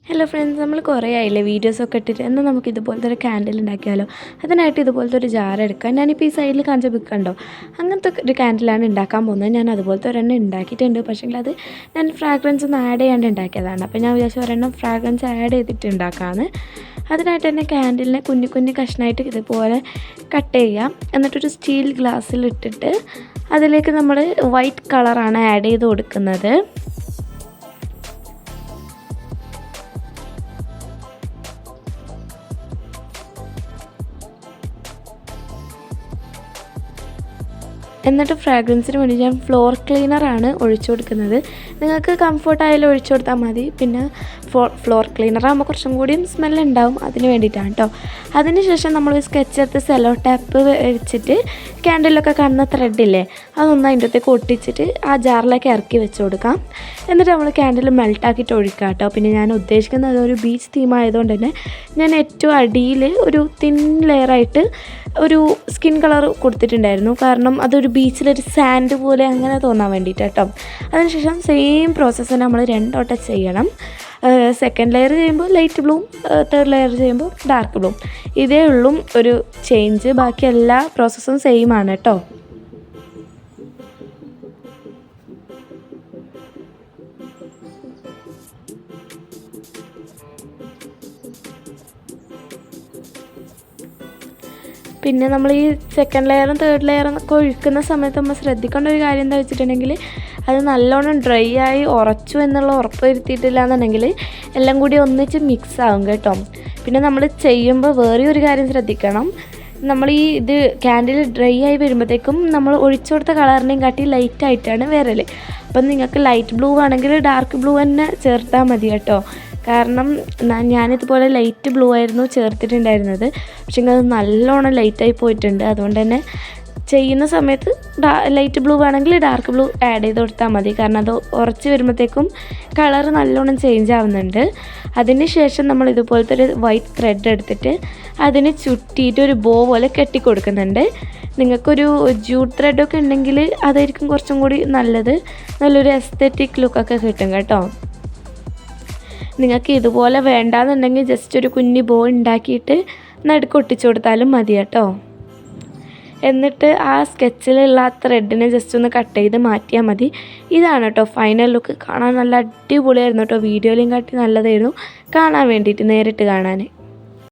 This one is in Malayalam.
ഹലോ ഫ്രണ്ട്സ്, നമ്മൾ കുറേ ആയില്ലേ വീഡിയോസൊക്കെ ഇട്ടിട്ട്. എന്നാൽ നമുക്ക് ഇതുപോലത്തെ ഒരു ക്യാൻഡിൽ ഉണ്ടാക്കിയാലോ. അതിനായിട്ട് ഇതുപോലത്തെ ഒരു ജാർ എടുക്കാം. ഞാനിപ്പോൾ ഈ സൈഡിൽ കാണിച്ച ബുക്ക് കണ്ടോ, അങ്ങനത്തെ ഒരു ക്യാൻഡിലാണ് ഉണ്ടാക്കാൻ പോകുന്നത്. ഞാൻ അതുപോലത്തെ ഒരെണ്ണം ഉണ്ടാക്കിയിട്ടുണ്ട്. പക്ഷേ അത് ഞാൻ ഫ്രാഗ്രൻസ് ഒന്നും ആഡ് ചെയ്യാണ്ട് ഉണ്ടാക്കിയതാണ്. അപ്പോൾ ഞാൻ വിചാരിച്ചു ഒരെണ്ണം ഫ്രാഗ്രൻസ് ആഡ് ചെയ്തിട്ട് ഉണ്ടാക്കാമെന്ന്. അതിനായിട്ട് തന്നെ ക്യാൻഡിലിനെ കുഞ്ഞു കുഞ്ഞു കഷ്ണമായിട്ട് ഇതുപോലെ കട്ട് ചെയ്യാം. എന്നിട്ടൊരു സ്റ്റീൽ ഗ്ലാസ്സിൽ ഇട്ടിട്ട് അതിലേക്ക് നമ്മൾ വൈറ്റ് കളറാണ് ആഡ് ചെയ്ത് കൊടുക്കുന്നത്. എന്നിട്ട് ഫ്രാഗ്രൻസിന് വേണ്ടി ഞാൻ ഫ്ലോർ ക്ലീനറാണ് ഒഴിച്ചു കൊടുക്കുന്നത്. നിങ്ങൾക്ക് കംഫർട്ടായാലും ഒഴിച്ചു കൊടുത്താൽ മതി. പിന്നെ ഫ്ലോർ ക്ലീനറാകുമ്പോൾ കുറച്ചും കൂടിയും സ്മെല്ലുണ്ടാവും, അതിന് വേണ്ടിയിട്ടാണ് കേട്ടോ. അതിനുശേഷം നമ്മൾ സ്കെച്ച് എടുത്ത് സെല്ലോ ടാപ്പ് വെച്ചിട്ട് ക്യാൻഡിലൊക്കെ കാണുന്ന ത്രെഡില്ലേ, അതൊന്ന് അതിൻ്റെ അകത്തേക്ക് ഒട്ടിച്ചിട്ട് ആ ജാറിലേക്ക് ഇറക്കി വെച്ച് കൊടുക്കാം. എന്നിട്ട് നമ്മൾ ക്യാൻഡിൽ മെൽട്ടാക്കിയിട്ട് ഒഴിക്കാം കേട്ടോ. പിന്നെ ഞാൻ ഉദ്ദേശിക്കുന്നത് ഒരു ബീച്ച് തീം ആയതുകൊണ്ട് തന്നെ ഞാൻ ഏറ്റവും അടിയിൽ ഒരു തിൻ ലെയറായിട്ട് ഒരു സ്കിൻ കളർ കൊടുത്തിട്ടുണ്ടായിരുന്നു. കാരണം അതൊരു ബീച്ചിലൊരു സാൻഡ് പോലെ അങ്ങനെ തോന്നാൻ വേണ്ടിയിട്ട് കേട്ടോ. അതിനുശേഷം സെയിം പ്രോസസ്സ് നമ്മൾ 2 വട്ടം ചെയ്യണം. സെക്കൻഡ് ലെയർ ചെയ്യുമ്പോൾ ലൈറ്റ് ബ്ലൂവും തേർഡ് ലെയർ ചെയ്യുമ്പോൾ ഡാർക്ക് ബ്ലൂവും. ഇതേ ഉള്ളൂ ഒരു ചേഞ്ച്. ബാക്കി എല്ലാ പ്രോസസ്സും സെയിം ആണ് കേട്ടോ. പിന്നെ നമ്മൾ ഈ സെക്കൻഡ് ലെയറും തേർഡ് ലെയറും ഒക്കെ ഒഴിക്കുന്ന സമയത്ത് നമ്മൾ ശ്രദ്ധിക്കേണ്ട ഒരു കാര്യം എന്താ വെച്ചിട്ടുണ്ടെങ്കിൽ, അത് നല്ലോണം ഡ്രൈ ആയി ഉറച്ചു എന്നുള്ള ഉറപ്പ് വരുത്തിയിട്ടില്ല എന്നുണ്ടെങ്കിൽ എല്ലാം കൂടി ഒന്നിച്ച് മിക്സ് ആകും കേട്ടോ. പിന്നെ നമ്മൾ ചെയ്യുമ്പോൾ വേറെ ഒരു കാര്യം ശ്രദ്ധിക്കണം. നമ്മൾ ഈ ക്യാൻഡിൽ ഡ്രൈ ആയി വരുമ്പോഴത്തേക്കും നമ്മൾ ഒഴിച്ചു കൊടുത്ത കളറിനെയും കാട്ടി ലൈറ്റായിട്ടാണ് വരൽ. അപ്പം നിങ്ങൾക്ക് ലൈറ്റ് ബ്ലൂ ആണെങ്കിൽ ഡാർക്ക് ബ്ലൂ തന്നെ ചേർത്താൽ മതി കേട്ടോ. കാരണം ഞാനിതുപോലെ ലൈറ്റ് ബ്ലൂ ആയിരുന്നു ചേർത്തിട്ടുണ്ടായിരുന്നത്. പക്ഷേ അത് നല്ലോണം ലൈറ്റായി പോയിട്ടുണ്ട്. അതുകൊണ്ട് തന്നെ ചെയ്യുന്ന സമയത്ത് ലൈറ്റ് ബ്ലൂ ആണെങ്കിൽ ഡാർക്ക് ബ്ലൂ ആഡ് ചെയ്ത് കൊടുത്താൽ മതി. കാരണം അത് ഉറച്ച് വരുമ്പോഴത്തേക്കും കളറ് നല്ലോണം ചേഞ്ച് ആവുന്നുണ്ട്. അതിന് ശേഷം നമ്മൾ ഇതുപോലത്തെ ഒരു വൈറ്റ് ത്രെഡ് എടുത്തിട്ട് അതിന് ചുറ്റിയിട്ട് ഒരു ബോ പോലെ കെട്ടിക്കൊടുക്കുന്നുണ്ട്. നിങ്ങൾക്കൊരു ജൂട്ട് ത്രെഡൊക്കെ ഉണ്ടെങ്കിൽ അതായിരിക്കും കുറച്ചും കൂടി നല്ലത്. നല്ലൊരു എസ്തെറ്റിക് ലുക്കൊക്കെ കിട്ടും കേട്ടോ. നിങ്ങൾക്ക് ഇതുപോലെ വേണ്ടാന്നുണ്ടെങ്കിൽ ജസ്റ്റ് ഒരു കുഞ്ഞി ബോ ഉണ്ടാക്കിയിട്ട് നടുക്ക് ഒട്ടിച്ചു കൊടുത്താലും മതി കേട്ടോ. എന്നിട്ട് ആ സ്കെച്ചിലുള്ള ആ ത്രെഡിനെ ജസ്റ്റ് ഒന്ന് കട്ട് ചെയ്ത് മാറ്റിയാൽ മതി. ഇതാണ് കേട്ടോ ഫൈനൽ ലുക്ക്. കാണാൻ നല്ല അടിപൊളിയായിരുന്നു കേട്ടോ. വീഡിയോയിലും കാട്ടി നല്ലതായിരുന്നു കാണാൻ വേണ്ടിയിട്ട്, നേരിട്ട് കാണാൻ.